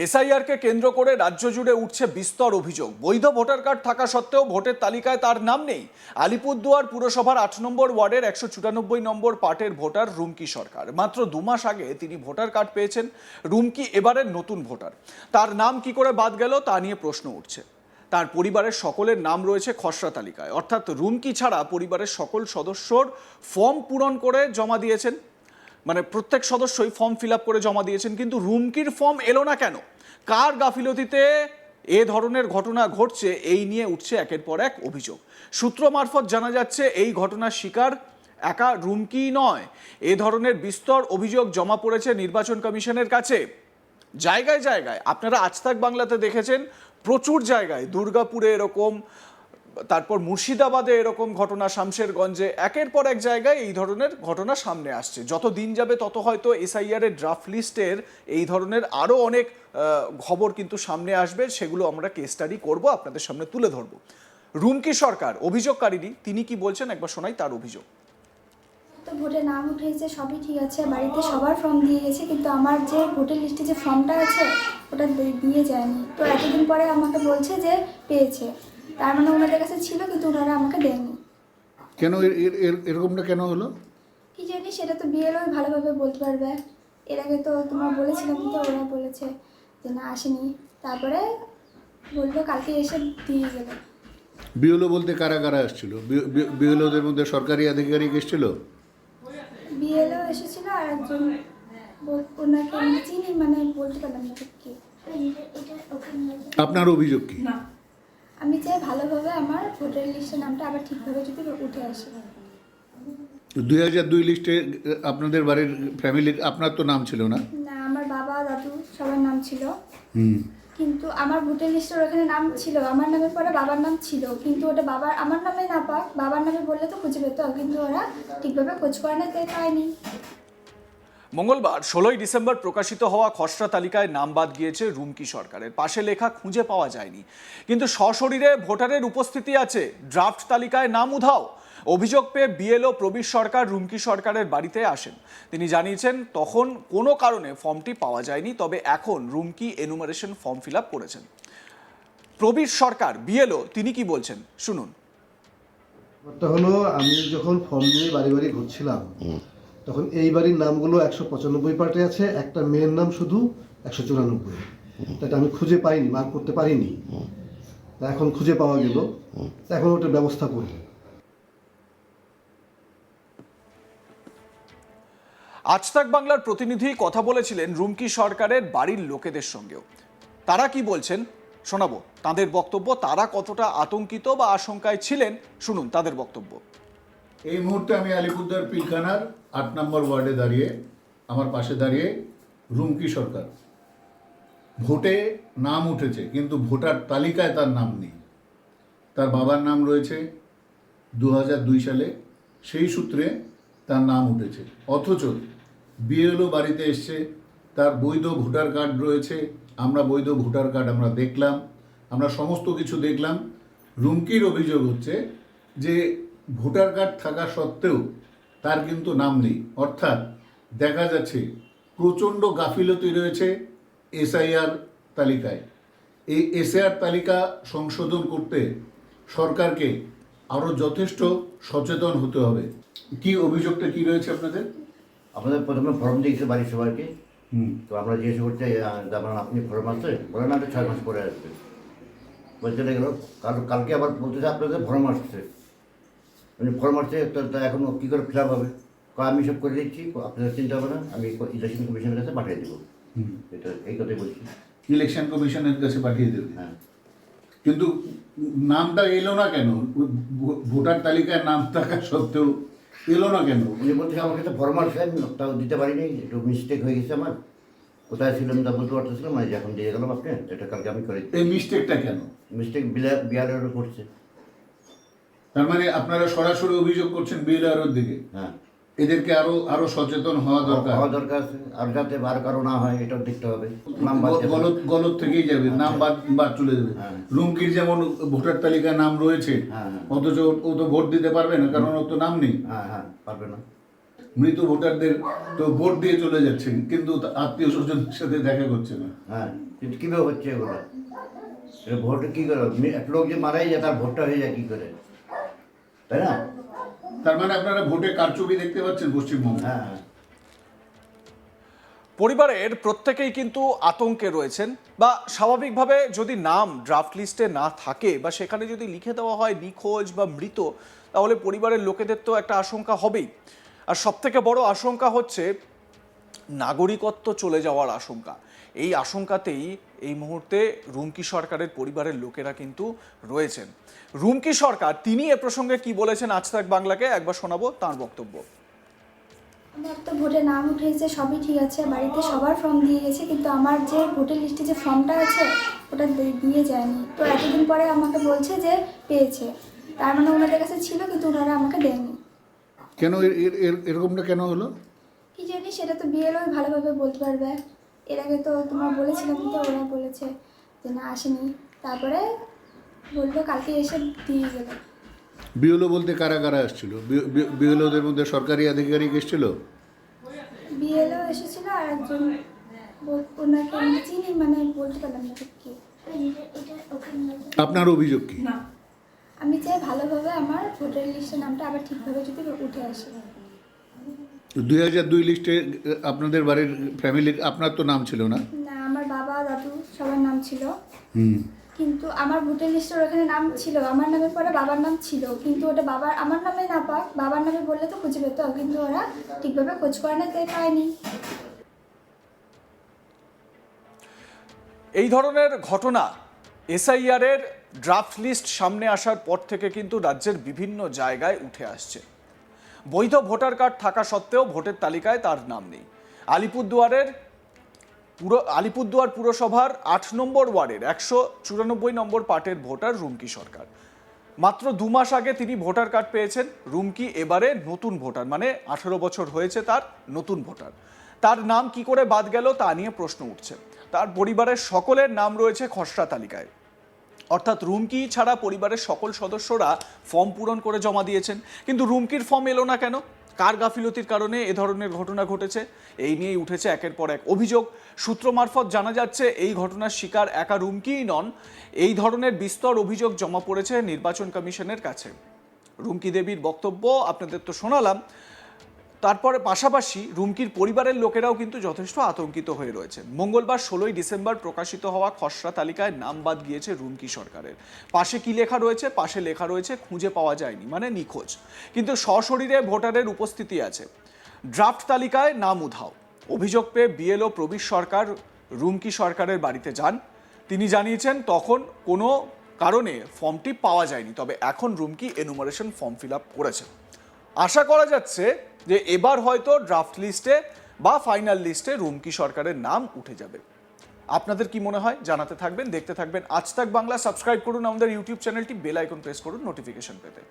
এসআইআরকে কেন্দ্র করে রাজ্য জুড়ে উঠছে বিস্তর অভিযোগ। বৈধ ভোটার কার্ড থাকা সত্ত্বেও ভোটের তালিকায় তার নাম নেই। আলিপুরদুয়ার পুরসভার ৮ নম্বর ওয়ার্ডের ১৯৪ নম্বর পার্টের ভোটার রুমকি সরকার। মাত্র ২ মাস আগে তিনি ভোটার কার্ড পেয়েছেন। রুমকি এবারের নতুন ভোটার। তার নাম কি করে বাদ গেল তা নিয়ে প্রশ্ন উঠছে। তার পরিবারের সকলের নাম রয়েছে খসড়া তালিকায়, অর্থাৎ রুমকি ছাড়া পরিবারের সকল সদস্যর ফর্ম পূরণ করে জমা দিয়েছেন, মানে প্রত্যেক সদস্যই ফর্ম ফিল আপ করে জমা দিয়েছেন, কিন্তু রুমকির ফর্ম এলো না কেন? কার গাফিলতিতে এ ধরনের ঘটনা ঘটছে, এই নিয়ে উঠছে একের পর এক অভিযোগ। সূত্র মারফত জানা যাচ্ছে এই ঘটনার শিকার একা রুমকি নয়। এ ধরনের বিস্তর অভিযোগ জমা পড়েছে নির্বাচন কমিশনের কাছে। জায়গায় জায়গায় আপনারা আজ তাক বাংলাতে দেখেছেন, প্রচুর জায়গায়, দুর্গাপুরে এরকম, তারপর মুর্শিদাবাদে এরকম ঘটনা, শামশেরগঞ্জে, একের পর এক জায়গায় এই ধরনের ঘটনা সামনে আসছে। যত দিন যাবে তত হয়তো এসআইআর এর ড্রাফট লিস্টের এই ধরনের আরও অনেক খবর কিন্তু সামনে আসবে, সেগুলো আমরা কেস স্টাডি করব, আপনাদের সামনে তুলে ধরব। রুমকি সরকার অভিযোগকারিনী, তিনি কি বলছেন একবার শোনাই তার অভিযোগ। তো ভোটে নাম উঠেছে, সবই ঠিক আছে, বাড়িতে সবার ফর্ম দিয়ে গেছে, কিন্তু আমার যে ভোটের লিস্টে যে ফর্মটা আছে ওটা দিয়ে যায়নি। তো এতদিন পরে আমাকে বলছে যে পেয়েছে, তার মানে ওনাদের কাছে ছিল কিন্তু ওনারা আমাকে দেয়নি। কেন এরকমটা কেন হলো? কি জানি, সেটা তো বিএলওই ভালোভাবে বলতে পারবে। এর আগে তো তোমার বলেছিলাম, তো ওরা বলেছে যে না আসেনি, তারপরে বললো কালকে এসে দিয়ে যাবে। বিএলও বলতে কারা কারা আসছিল? বিএলওদের মধ্যে সরকারি আধিকারিক এসেছিল? বিএলও এসেছিল আর একজন, ওনাকে আমি চিনি, মানে বলতে পারলাম না ঠিক কি। আপনার অভিযোগ কি? আমি চাই ভালোভাবে আমার ভোটার লিস্টের নামটা আবার ঠিকভাবে যদি উঠে আসে। 2002 লিস্টে আপনাদের বাড়ির ফ্যামিলির আপনার তো নাম ছিল না? না, আমার বাবা দাদু সবার নাম ছিল, কিন্তু আমার ভোটার লিস্টের ওখানে নাম ছিল, আমার নামের পরে বাবার নাম ছিল, কিন্তু ওটা বাবার আমার নামে না পাক, বাবার নামে বললে তো খুঁজে পেত, কিন্তু ওরা ঠিকভাবে খোঁজ করে না, তাই পায়নি। মঙ্গলবার 16ই ডিসেম্বর প্রকাশিত হওয়া খসড়া তালিকায় নাম বাদ গিয়েছে রুমকি সরকারের। পাশে লেখা খুঁজে পাওয়া যায়নি, কিন্তু সশরীরে ভোটারের উপস্থিতি আছে। ড্রাফট তালিকায় নাম উধাও। অভিযোগ পেয়ে বিএলও প্রবীর সরকার রুমকি সরকারের বাড়িতে আসেন। তিনি জানিয়েছেন তখন কোনো কারণে ফর্মটি পাওয়া যায়নি, তবে এখন Rumki enumeration form fill up করেছেন। প্রবীর সরকার বিএলও, তিনি কি বলছেন শুনুন। ব্যাপারটা হলো, আমি যখন ফর্ম নিয়ে বাড়ি বাড়ি ঘুরছিলাম তখন এই বাড়ির নামগুলো 195 পার্টে আছে, একটা মেয়ের নাম শুধু 194। তাই আমি খুঁজে পাইনি, মার্ক করতে পারিনি। এখন খুঁজে পাওয়া গেল, এখন ওটার ব্যবস্থা করব। আজ তাক বাংলার প্রতিনিধি কথা বলেছিলেন রুমকি সরকারের বাড়ির লোকেদের সঙ্গেও। তারা কি বলছেন শোনাবো তাদের বক্তব্য। তারা কতটা আতঙ্কিত বা আশঙ্কায় ছিলেন শুনুন তাদের বক্তব্য। এই মুহূর্তে আমি আলিপুরদুয়ার পিলখানার 8 নম্বর ওয়ার্ডে দাঁড়িয়ে, আমার পাশে দাঁড়িয়ে রুমকি সরকার। ভোটে নাম উঠেছে কিন্তু ভোটার তালিকায় তার নাম নেই। তার বাবার নাম রয়েছে 2002 সালে, সেই সূত্রে তার নাম উঠেছে। অথচ বিএলও বাড়িতে এসছে, তার বৈধ ভোটার কার্ড রয়েছে, আমরা বৈধ ভোটার কার্ড আমরা দেখলাম, আমরা সমস্ত কিছু দেখলাম। রুমকির অভিযোগ হচ্ছে যে ভোটার কার্ড থাকা সত্ত্বেও তার কিন্তু নাম নেই। অর্থাৎ দেখা যাচ্ছে প্রচণ্ড গাফিলতি রয়েছে এসআইআর তালিকায়। এই এসআইআর তালিকা সংশোধন করতে সরকারকে আরও যথেষ্ট সচেতন হতে হবে। কি অভিযোগটা কি রয়েছে আপনাদের? আমাদের প্রথমে ফর্ম দিয়েছে বাড়ির সবাইকে। তো আমরা জিজ্ঞেস করতে, যেমন আপনি ফর্ম আসছে, বলে না, 6 মাস পরে আসবে। বলতে গেল কালকে আবার বলতেছে আপনাদের ফর্ম আসছে, মানে ফর্ম আসছে, তো এখন কী করে ফিল আপ হবে? আমি সব করে দিচ্ছি, আপনাদের চিন্তা হবে না, আমি ইলেকশন কমিশনের কাছে পাঠিয়ে দেবো। এটা এই কথাই বলছি। ইলেকশন কমিশনের কাছে পাঠিয়ে দেবে? হ্যাঁ। কিন্তু নামটা এলো না কেন? ভোটার তালিকায় নাম থাকা সত্ত্বেও এলো না কেন? উনি বলছে আমার কাছে ফর্ম আসছে, আমি তাও দিতে পারিনি, একটু মিস্টেক হয়ে গেছে আমার, কোথায় ছিলাম তা বলতে পারতেছিলাম, মানে এখন দিয়ে গেলাম আপনি, এটা কালকে আমি করে। এই মিস্টেকটা কেন? মিস্টেক বিয়ারেরও করছে। তার মানে আপনারা সরাসরি অভিযোগ করছেন বিএলআরওর দিকে? হ্যাঁ। এদেরকে আরো সচেতন হওয়া দরকার আছে, আর যাতে বার কারো না হয় এটাও দেখতে হবে। গলত থেকেই যাবে, নাম বাদ চলে যাবে। রুমকির যেমন ভোটার তালিকায় নাম রয়েছে, অথচ ও তো ভোট দিতে পারবে না, কারণ ওর তো নাম নেই। হ্যাঁ, পারবে না। মৃত ভোটারদের তো ভোট দিয়ে চলে যাচ্ছেন, কিন্তু আত্মীয় স্বজনের সাথে দেখা করছে না। হ্যাঁ, কিন্তু কীভাবে হচ্ছে এগুলো? এটা ভোট কী করে? একটা লোক যে মারাই যায় তার ভোটটা হয়ে যায় কী করে, তাই না? তার মানে আপনারা ভোটে কারচুপি দেখতে পাচ্ছেন পশ্চিমবঙ্গে? হ্যাঁ হ্যাঁ। পরিবারের প্রত্যেকেই কিন্তু আতঙ্কে রয়েছেন, বা স্বাভাবিকভাবে যদি নাম ড্রাফট লিস্টে না থাকে বা সেখানে যদি লিখে দেওয়া হয় নিখোঁজ বা মৃত, তাহলে পরিবারের লোকেদের তো একটা আশঙ্কা হবেই। আর সবথেকে বড় আশঙ্কা হচ্ছে নাগরিকত্ব চলে যাওয়ার আশঙ্কা। এই আশঙ্কাতেই এই মুহূর্তে রুমকি সরকারের পরিবারের লোকেরা কিন্তু রয়েছেন। রুমকি সরকার তিনি এ প্রসঙ্গে কি বলেছেন আজ তাক বাংলাকে একবার শোনাবো তার বক্তব্য। আমার তো ভোটে নাম উঠেছে, সবই ঠিক আছে, বাড়িতে সবার ফর্ম দিয়ে গেছে, কিন্তু আমার যে ভোটের লিস্টে যে ফর্মটা আছে ওটা দিয়ে যায়নি। তো এতদিন পরে আমাকে বলছে যে পেয়েছে, তার মানে ওনাদের কাছে ছিল কিন্তু ওনারা আমাকে দেয়নি। কেন এরকমটা কেন হলো? কি জানি, সেটা তো বিএলও ভালোভাবে বলতে পারবে। এর আগে তো তোমার বলেছিলাম, তো ওরা বলেছে যে না আসেনি, তারপরে বললো কালকে এসে দিয়ে গেল। বিএলও বলতে কারা কারা আসছিল? বিএলওদের মধ্যে সরকারি আধিকারিক এসেছিল? বিএলও এসেছিল আর একজন ওনাকে আমি চিনি, মানে বলতে পারলাম না ঠিক কি। আপনার অভিযোগ কি? আমি চাই ভালোভাবে আমার ভোটার লিস্টের নামটা আবার ঠিকভাবে যদি উঠে আসে। 2002 লিস্টে আপনাদের বাড়ির ফ্যামিলির আপনার তো নাম ছিল না? না, আমার বাবা দাদু সবার নাম ছিল, হুম। কিন্তু আমার ভোটার লিস্টের ওখানে নাম ছিল, আমার নামের পরে বাবার নাম ছিল, কিন্তু ওটা বাবার আমার নামে না পাক, বাবার নামে বললে তো খুঁজে পেত, কিন্তু ওরা ঠিকভাবে খোঁজ করে না, তাই পায়নি। এই ধরনের ঘটনা এসআইআর এর ড্রাফট লিস্ট সামনে আসার পর থেকে কিন্তু রাজ্যের বিভিন্ন জায়গায় উঠে আসছে। বৈধ ভোটার কার্ড থাকা সত্ত্বেও ভোটের তালিকায় তার নাম নেই। আলিপুরদুয়ার পুরসভার 8 নম্বর ওয়ার্ডের 194 নম্বর পার্টের ভোটার রুমকি সরকার। মাত্র 2 মাস আগে তিনি ভোটার কার্ড পেয়েছেন। রুমকি এবারে নতুন ভোটার, মানে 18 বছর হয়েছে তার, নতুন ভোটার। তার নাম কি করে বাদ গেল তা নিয়ে প্রশ্ন উঠছে। তার পরিবারের সকলের নাম রয়েছে খসড়া তালিকায়, অর্থাৎ রুমকি ছাড়া পরিবারের সকল সদস্যরা ফর্ম পূরণ করে জমা দিয়েছেন, কিন্তু রুমকির ফর্ম এলো না কেন? কার গাফিলতির কারণে এ ধরনের ঘটনা ঘটেছে? এই নিয়েই উঠেছে একের পর এক অভিযোগ। সূত্র মারফত জানা যাচ্ছে এই ঘটনার শিকার একা রুমকিই নন, এই ধরনের বিস্তর অভিযোগ জমা পড়েছে নির্বাচন কমিশনের কাছে। রুমকি দেবীর বক্তব্য আপনাদের তো শোনালাম, তারপরে পাশাপাশি রুমকির পরিবারের লোকেরাও কিন্তু যথেষ্ট আতঙ্কিত হয়ে রয়েছে। মঙ্গলবার 16 ডিসেম্বর প্রকাশিত হওয়া খসড়া তালিকায় নাম বাদ গিয়েছে রুমকি সরকারের। পাশে কি লেখা রয়েছে? পাশে লেখা রয়েছে খুঁজে পাওয়া যায়নি, মানে নিখোঁজ, কিন্তু সশরীরে ভোটারের উপস্থিতি আছে। ড্রাফট তালিকায় নাম উধাও। অভিযোগ পেয়ে বিএলও প্রবীর সরকার রুমকি সরকারের বাড়িতে যান। তিনি জানিয়েছেন তখন কোনো কারণে ফর্মটি পাওয়া যায়নি, তবে এখন Rumki enumeration form fill up করেছেন। আশা করা যাচ্ছে যে এবার হয়তো ড্রাফট লিস্টে বা ফাইনাল লিস্টে রুমকি সরকারের নাম উঠে যাবে। আপনাদের কি মনে হয় জানাতে থাকবেন, দেখতে থাকবেন আজ তাক বাংলা। সাবস্ক্রাইব করুন আমাদের ইউটিউব চ্যানেলটি, বেল আইকন প্রেস করুন নোটিফিকেশন পেতে।